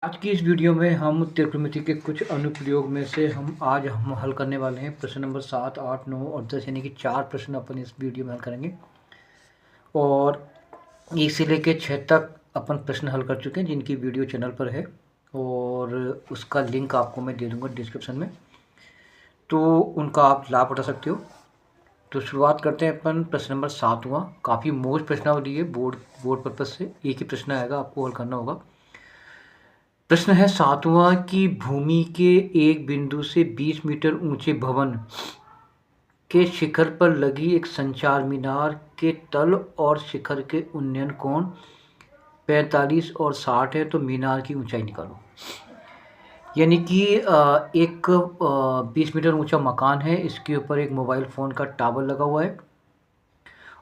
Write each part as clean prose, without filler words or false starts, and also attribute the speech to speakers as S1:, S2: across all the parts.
S1: आज की इस वीडियो में हम त्रिकोणमिति के कुछ अनुप्रयोग में से हम हल करने वाले हैं। प्रश्न नंबर 7, 8, 9 और 10 यानी कि 4 प्रश्न अपन इस वीडियो में हल करेंगे और 1 से लेकर 6 तक अपन प्रश्न हल कर चुके हैं जिनकी वीडियो चैनल पर है और उसका लिंक आपको मैं दे दूंगा डिस्क्रिप्शन में, तो उनका आप लाभ उठा सकते हो। तो शुरुआत करते हैं अपन प्रश्न नंबर 7 हुआ। काफ़ी मोस्ट प्रश्नावली है, बोर्ड पर्पज़ से एक ही प्रश्न आएगा, आपको हल करना होगा। प्रश्न है 7वां कि भूमि के एक बिंदु से 20 मीटर ऊंचे भवन के शिखर पर लगी एक संचार मीनार के तल और शिखर के उन्नयन कोण 45 और 60 है, तो मीनार की ऊंचाई निकालो। यानी कि एक 20 मीटर ऊंचा मकान है, इसके ऊपर एक मोबाइल फ़ोन का टावर लगा हुआ है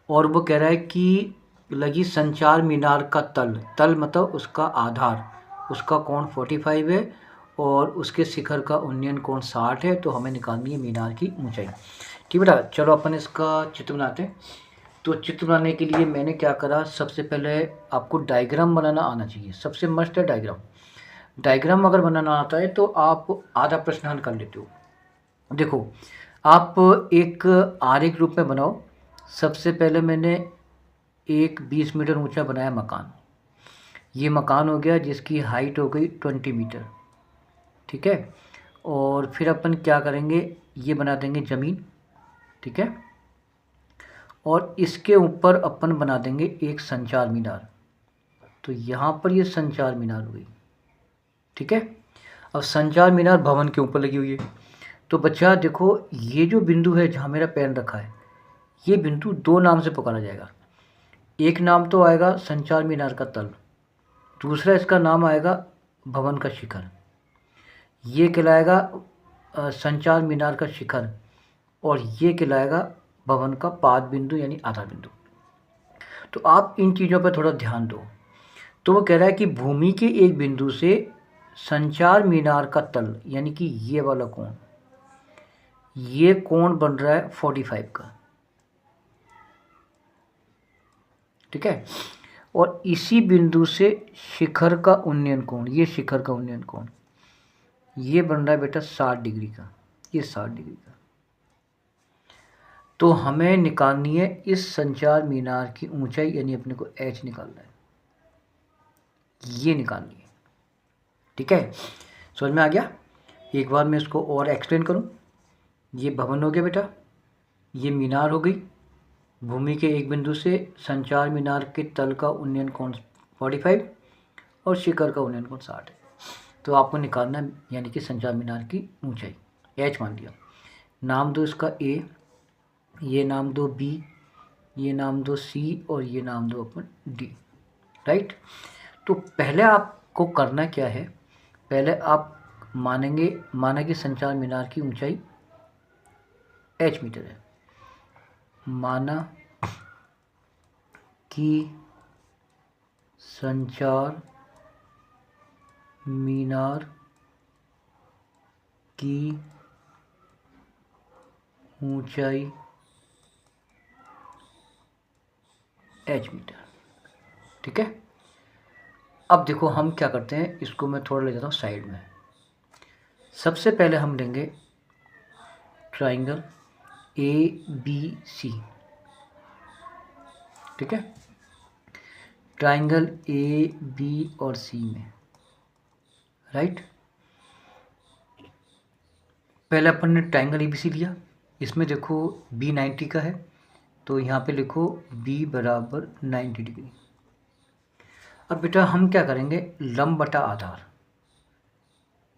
S1: और वो कह रहा है कि लगी संचार मीनार का तल मतलब उसका आधार, उसका कोण 45 है और उसके शिखर का उन्नयन कोण 60 है, तो हमें निकालनी है मीनार की ऊंचाई। ठीक बेटा, चलो अपन इसका चित्र बनाते हैं। तो चित्र बनाने के लिए मैंने क्या करा, सबसे पहले आपको डायग्राम बनाना आना चाहिए, सबसे मस्त है डायग्राम अगर बनाना आता है तो आप आधा प्रश्न हल कर लेते हो। देखो, आप एक आरेख रूप में बनाओ। सबसे पहले मैंने एक 20 मीटर ऊंचा बनाया मकान। ये मकान हो गया जिसकी हाइट हो गई 20 मीटर, ठीक है। और फिर अपन क्या करेंगे, ये बना देंगे ज़मीन, ठीक है। और इसके ऊपर अपन बना देंगे एक संचार मीनार, तो यहाँ पर ये संचार मीनार हुई, ठीक है। अब संचार मीनार भवन के ऊपर लगी हुई है, तो बच्चा देखो ये जो बिंदु है जहाँ मेरा पेन रखा है, ये बिंदु दो नाम से पुकारा जाएगा। एक नाम तो आएगा संचार मीनार का तल, दूसरा इसका नाम आएगा भवन का शिखर। ये कहलाएगा संचार मीनार का शिखर और ये कहलाएगा भवन का पाद बिंदु यानी आधार बिंदु। तो आप इन चीज़ों पर थोड़ा ध्यान दो। तो वो कह रहा है कि भूमि के एक बिंदु से संचार मीनार का तल यानी कि ये वाला कोण, ये कोण बन रहा है 45 का, ठीक है। और इसी बिंदु से शिखर का उन्नयन कोण, ये शिखर का उन्नयन कोण ये बन रहा है बेटा 60 डिग्री का, ये 60 डिग्री का। तो हमें निकालनी है इस संचार मीनार की ऊंचाई, यानी अपने को h निकालना है, ये निकालनी है, ठीक है। समझ में आ गया? एक बार मैं इसको और एक्सप्लेन करूं। ये भवन हो गया बेटा, ये मीनार हो गई। भूमि के एक बिंदु से संचार मीनार के तल का उन्नयन कोण 45 और शिखर का उन्नयन कोण 60 है। तो आपको निकालना है यानी कि संचार मीनार की ऊंचाई, h मान लिया। नाम दो इसका a, ये नाम दो b, ये नाम दो c और ये नाम दो अपन d, राइट। तो पहले आपको करना क्या है, पहले आप माना कि संचार मीनार की ऊंचाई h मीटर है। माना कि संचार मीनार की ऊंचाई h मीटर, ठीक है। अब देखो हम क्या करते हैं, इसको मैं थोड़ा ले जाता हूँ साइड में। सबसे पहले हम लेंगे ट्राइंगल ABC, ठीक है। ट्राइंगल AB और C में, राइट। पहले अपन ने ट्राइंगल ABC लिया, इसमें देखो B 90 का है, तो यहाँ पे लिखो B बराबर 90 डिग्री। अब बेटा हम क्या करेंगे, लंब बटा आधार,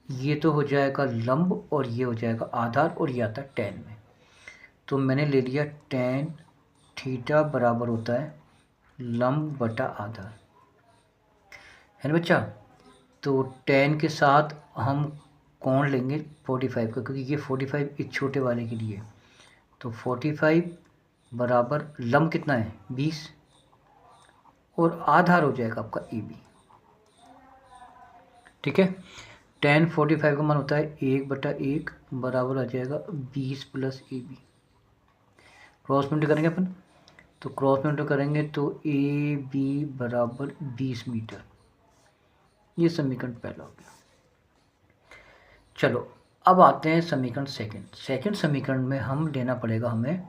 S1: ये तो हो जाएगा लंब और ये हो जाएगा आधार और ये आता है tan में। तो मैंने ले लिया tan थीटा बराबर होता है लंब बटा आधार, है ना बच्चा। तो tan के साथ हम कोण लेंगे 45 का, क्योंकि ये 45 इस छोटे वाले के लिए। तो 45 बराबर लंब कितना है 20 और आधार हो जाएगा आपका AB, ठीक है। tan 45 का मान होता है 1/1 बराबर आ जाएगा 20 प्लस AB। क्रॉस मल्टीप्लाई करेंगे अपन, तो क्रॉस मल्टीप्लाई करेंगे तो AB बराबर 20 मीटर। ये समीकरण पहला हो गया। चलो अब आते हैं समीकरण सेकंड समीकरण में हम लेना पड़ेगा हमें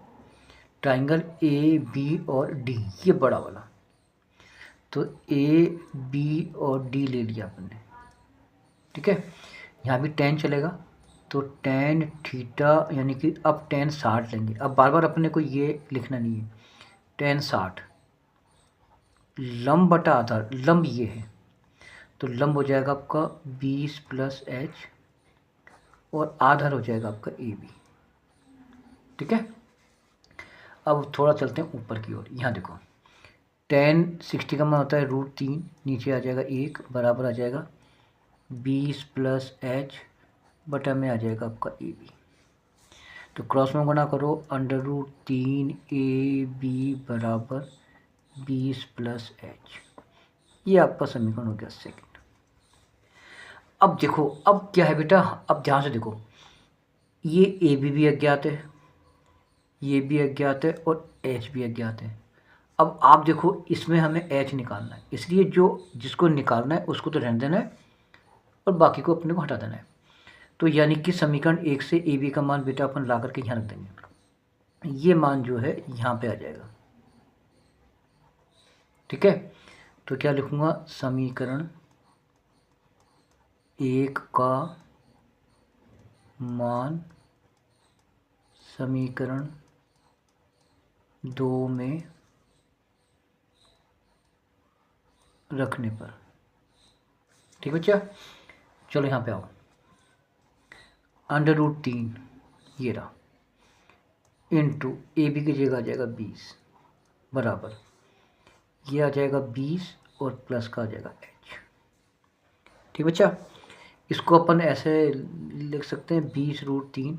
S1: ट्राइंगल ए बी और डी, ये बड़ा वाला। तो ए बी और डी ले लिया अपन ने, ठीक है। यहाँ भी tan चलेगा, तो tan थीटा यानी कि अब tan 60 लेंगे। अब बार बार अपने को ये लिखना नहीं है, tan 60 लंब बटा आधार, लंब ये है तो लंब हो जाएगा आपका 20 + h और आधार हो जाएगा आपका ए बी, ठीक है। अब थोड़ा चलते हैं ऊपर की ओर। यहाँ देखो tan 60 का मान होता है √3, नीचे आ जाएगा 1 बराबर आ जाएगा 20 + h बटा में आ जाएगा आपका ए बी। तो क्रॉस में गुणा करो, √3 AB बराबर 20 + h, ये आपका समीकरण हो गया सेकंड। अब देखो अब क्या है बेटा, अब ध्यान से देखो, ये ए बी भी अज्ञात है, ये भी अज्ञात है और एच भी अज्ञात है। अब आप देखो इसमें हमें एच निकालना है, इसलिए जो जिसको निकालना है उसको तो रहने देना है और बाकी को अपने को हटा देना है। तो यानी कि समीकरण 1 से ए बी का मान बेटा अपन ला करके यहाँ रख देंगे, ये मान जो है यहाँ पे आ जाएगा, ठीक है। तो क्या लिखूँगा, समीकरण 1 का मान समीकरण 2 में रखने पर, ठीक बच्चा। चलो यहाँ पे आओ, √3 ये रहा इंटू ए बी की जगह आ जाएगा 20 बराबर ये आ जाएगा 20 और प्लस का आ जाएगा h, ठीक बच्चा। इसको अपन ऐसे लिख सकते हैं 20√3,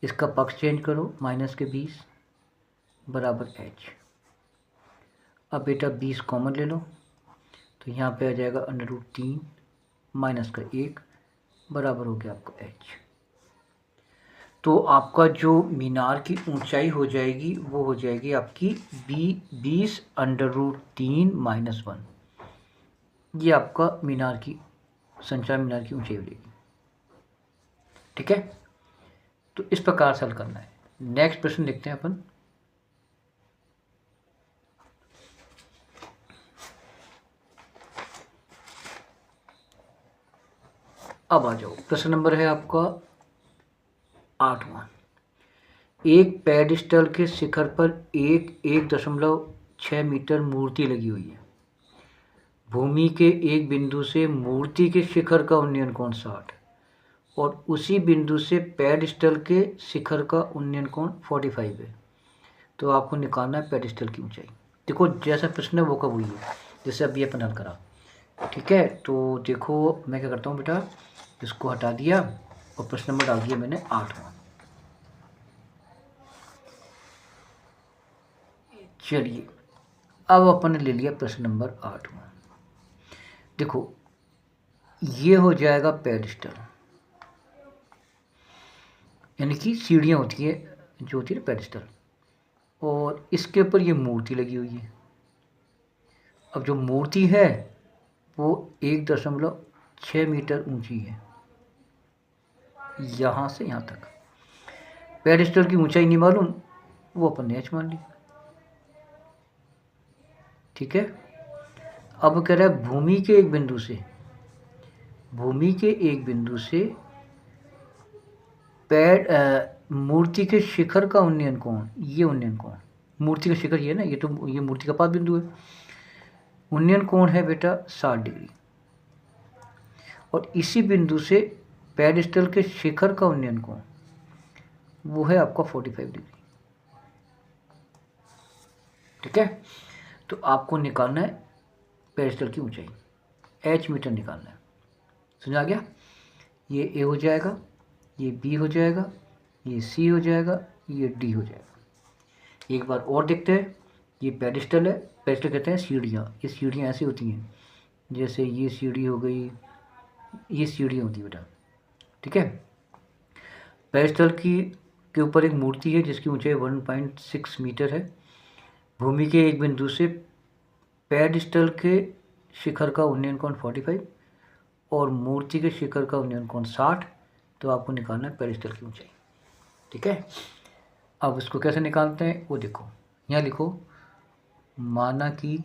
S1: इसका पक्ष चेंज करो माइनस के 20 बराबर h। अब बेटा 20 कॉमन ले लो, तो यहाँ पे आ जाएगा √3 माइनस का 1 बराबर हो गया आपका h। तो आपका जो मीनार की ऊंचाई हो जाएगी वो हो जाएगी आपकी 20 √3 - 1, ये आपका मीनार की संचार मीनार की ऊंचाई हो जाएगी, ठीक है। तो इस प्रकार से हल करना है। नेक्स्ट प्रश्न देखते हैं अपन। अब आ जाओ, प्रश्न नंबर है आपका 8वां। एक पेडिस्टल के शिखर पर 1.6 मीटर मूर्ति लगी हुई है। भूमि के एक बिंदु से मूर्ति के शिखर का उन्नयन कोण 60 और उसी बिंदु से पेडिस्टल के शिखर का उन्नयन कोण 45 है। तो आपको निकालना है पेडिस्टल की ऊंचाई। देखो जैसा प्रश्न है वो कब हुई है, जैसे अभी अपन हल करा, ठीक है। तो देखो मैं क्या करता हूँ बेटा, इसको हटा दिया और प्रश्न नंबर डाल दिया मैंने 8वां। चलिए अब अपन ने ले लिया प्रश्न नंबर 8वां। देखो ये हो जाएगा पेडिस्टल, यानी कि सीढ़ियाँ होती है जो होती है पेडिस्टल, और इसके ऊपर ये मूर्ति लगी हुई है। अब जो मूर्ति है वो 1.6 मीटर ऊंची है, यहाँ से यहाँ तक। पेडिस्टल की ऊंचाई नहीं मालूम, वो अपन ने h मान ली, ठीक है। अब कह रहा है भूमि के एक बिंदु से मूर्ति के शिखर का उन्नयन कोण, ये उन्नयन कोण, मूर्ति का शिखर ये ना, ये तो ये मूर्ति का पाद बिंदु है। उन्नयन कोण है बेटा 60 डिग्री, और इसी बिंदु से पेडिस्टल के शिखर का उन्नयन कोण वो है आपका 45 डिग्री, ठीक है। तो आपको निकालना है पेडिस्टल की ऊंचाई, h मीटर निकालना है, समझा गया। ये a हो जाएगा, ये b हो जाएगा, ये c हो जाएगा, ये d हो जाएगा। एक बार और देखते हैं, ये पेडिस्टल है, पेडिस्टल कहते हैं सीढ़ियाँ, ये सीढ़ियाँ ऐसी होती हैं जैसे ये सीढ़ी हो गई, ये सीढ़ियाँ होती है बेटा, ठीक है। पेडिस्टल के ऊपर एक मूर्ति है जिसकी ऊंचाई 1.6 मीटर है। भूमि के एक बिंदु से पेडिस्टल के शिखर का उन्नयन कोण 45 और मूर्ति के शिखर का उन्नयन कोण 60। तो आपको निकालना है पेरिस्टल की ऊंचाई। ठीक है, अब इसको कैसे निकालते हैं वो देखो, यहाँ लिखो माना कि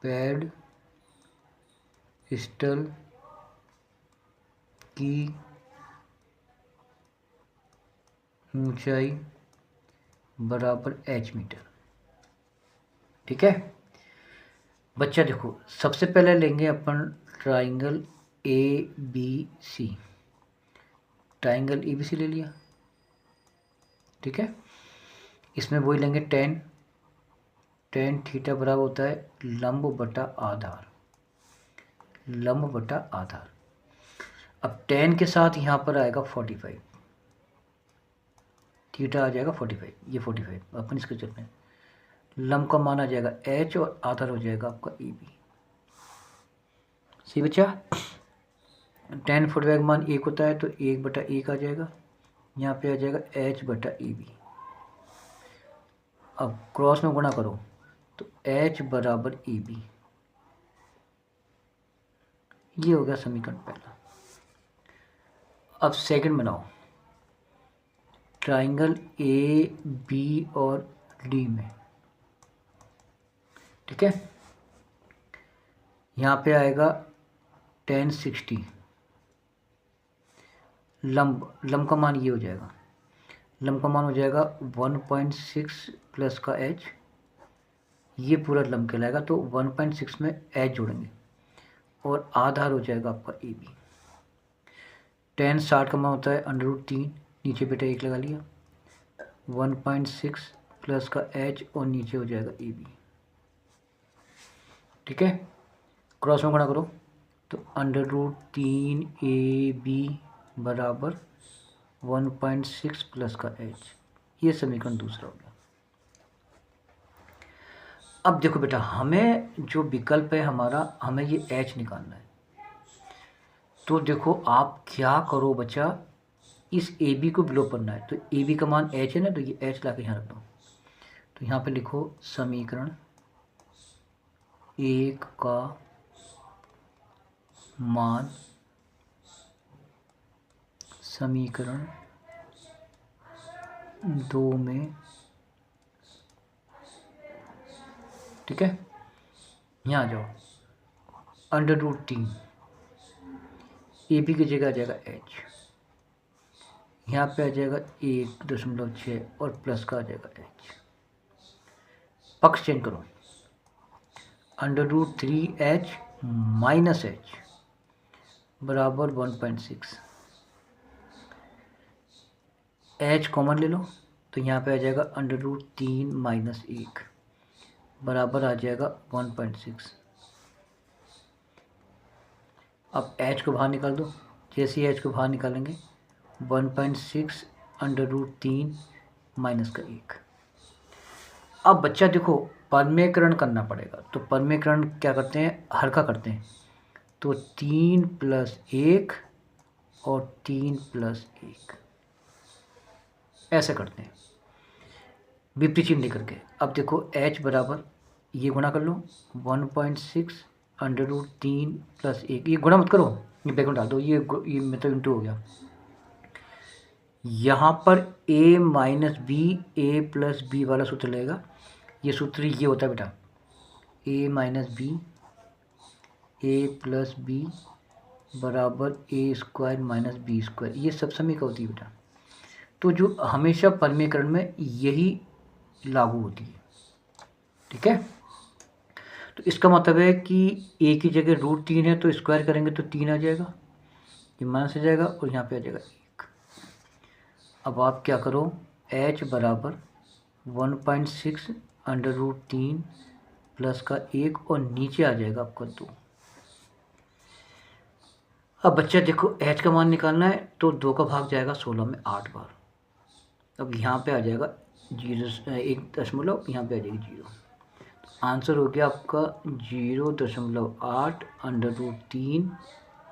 S1: पेडस्टल की ऊंचाई बराबर h मीटर। ठीक है बच्चा, देखो सबसे पहले लेंगे अपन ट्राइंगल ABC। ट्राइंगल ABC ले लिया। ठीक है, इसमें वही लेंगे tan थीटा बराबर होता है लंब बटा आधार। लंब बटा आधार। अब tan के साथ यहाँ पर आएगा 45, थीटा आ जाएगा 45, ये 45 अपन इसके चलते हैं। लंब का मान आ जाएगा h और आधार हो जाएगा आपका AB। सही बच्चा, tan 45 का मान 1 होता है तो 1/1 आ जाएगा, यहाँ पे आ जाएगा h बटा AB। अब क्रॉस में गुणा करो तो h बराबर AB। ये हो गया समीकरण पहला। अब सेकंड बनाओ, ट्राइंगल AB और D में। ठीक है, यहाँ पे आएगा tan 60। लंब का मान ये हो जाएगा, लंब का मान हो जाएगा 1.6 प्लस का h, ये पूरा लंब कहलाएगा तो 1.6 में h जोड़ेंगे और आधार हो जाएगा आपका AB। tan 60 का मान होता है √3, नीचे बेटा 1 लगा लिया, 1.6 प्लस का h और नीचे हो जाएगा AB। ठीक है, क्रॉस में गुणा करो तो √3AB बराबर 1.6 प्लस का h। ये समीकरण दूसरा हो गया। अब देखो बेटा, हमें जो विकल्प है हमारा, हमें ये h निकालना है। तो देखो आप क्या करो बच्चा, इस AB को बिलो करना है तो AB का मान h है ना, तो ये h ला के यहाँ रख दो। तो यहाँ पे लिखो समीकरण 1 का मान समीकरण 2 में। ठीक है, यहाँ आ जाओ, √3 AB की जगह आ जाएगा h, यहाँ पे आ जाएगा 1.6 और प्लस का आ जाएगा h। पक्ष चेंज करो, √3h माइनस h बराबर 1.6। h कॉमन ले लो तो यहाँ पे आ जाएगा √3 माइनस 1 बराबर आ जाएगा 1.6। अब h को बाहर निकाल दो, जैसे ही h को बाहर निकालेंगे 1.6 √3 माइनस का 1। अब बच्चा देखो परमेकरण करना पड़ेगा, तो परमेकरण क्या करते हैं, हल्का करते हैं। तो 3 + 1 और 3 + 1 ऐसे करते हैं विपरीत चिन्ह लेकर के। अब देखो h बराबर, ये गुणा कर लो 1.6 √3 + 1, ये गुणा मत करो, ये बैक में डाल दो, ये मतलब इंटू हो गया। यहाँ पर a - b a + b वाला सूत्र लगेगा। ये सूत्र ये होता है बेटा, a - b a + b बराबर a² - b²। ये सब समीकरण होती है बेटा, तो जो हमेशा परमीकरण में यही लागू होती है। ठीक है, तो इसका मतलब है कि a की जगह √3 है तो स्क्वायर करेंगे तो 3 आ जाएगा, ये माइनस आ जाएगा और यहाँ पे आ जाएगा 1। अब आप क्या करो, h बराबर 1.6 √3 प्लस का 1 और नीचे आ जाएगा आपका 2। अब बच्चा देखो h का मान निकालना है तो 2 का भाग जाएगा 16 में 8 बार। अब यहाँ पे आ जाएगा 1 यहाँ पे आ जाएगी 0। आंसर हो गया आपका 0.8 √3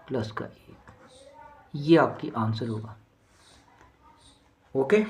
S1: प्लस का 1। ये आपकी आंसर होगा। ओके।